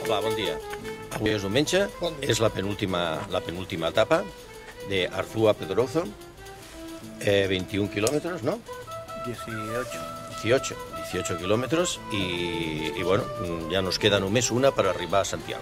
Hola, bon dia. Avui és diumenge, és la penúltima etapa de Arzúa Pedrozo, 21 kilómetros, ¿no? 18 kilómetros y bueno, ya nos queda només una per arribar a Santiago.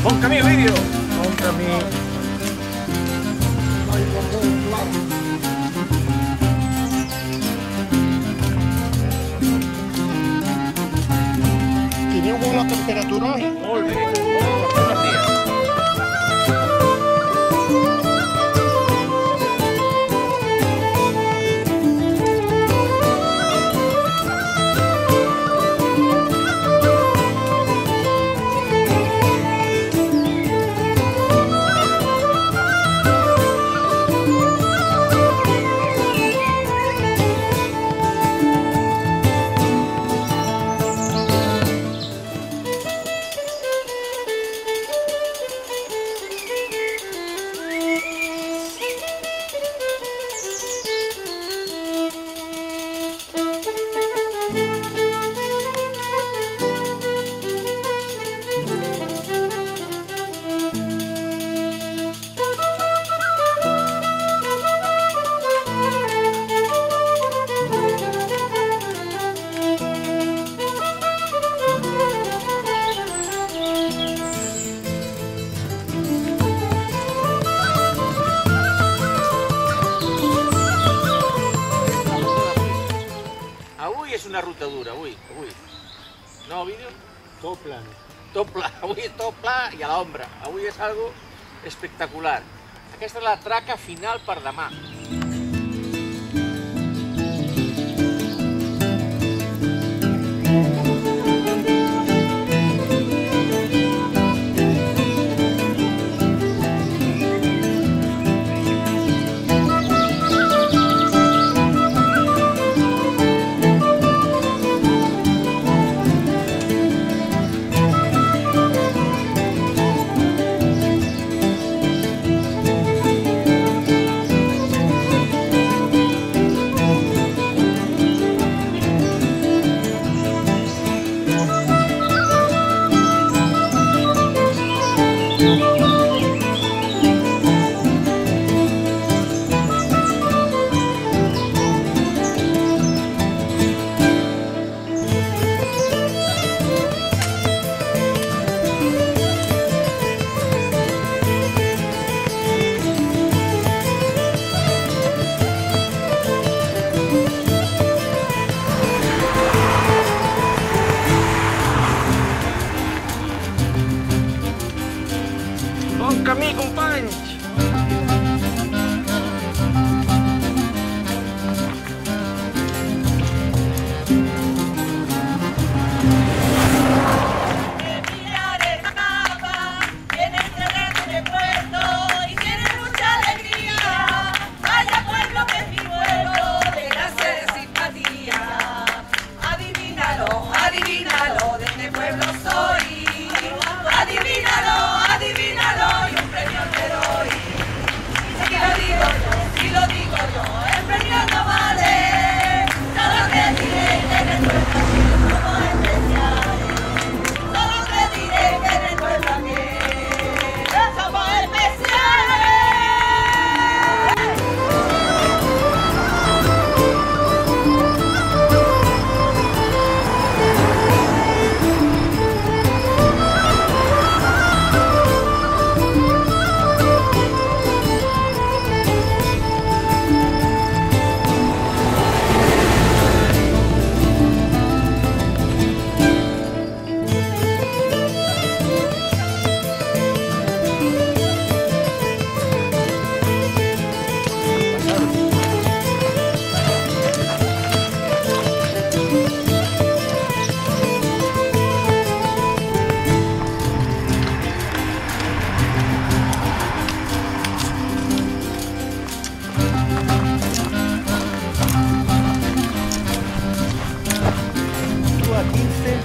Bon camí, vídeo! Bon camí. Teniu bona temperatura? Molt bé, bon dia. Avui és una ruta dura, avui. No, vídeo? Tot plano. Tot pla, avui és tot pla i a l'ombra. Avui és algo espectacular. Aquesta és la traca final per demà.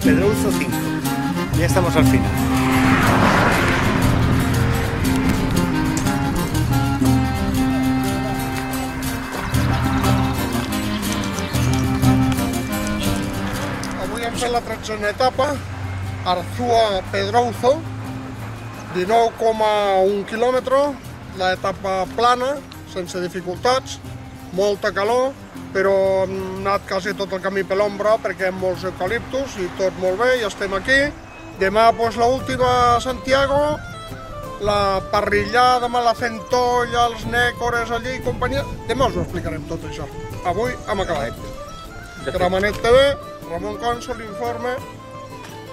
Pedrouzo 5. Ya estamos al final. Avui hem fet la 13a etapa, Arzúa-Pedrouzo, 19,1 quilòmetres, l'etapa plana, sense dificultats, molta calor, però hem anat quasi tot el camí per l'ombra perquè hi ha molts eucaliptus i tot molt bé, i estem aquí. Demà l'última a Santiago, la parrillada amb la centolla, els nècores allí i companyia. Demà us ho explicarem tot això. Avui hem acabat. Gramenet TV, Ramon Cònsol, informe.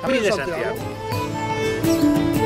Camí de Santiago.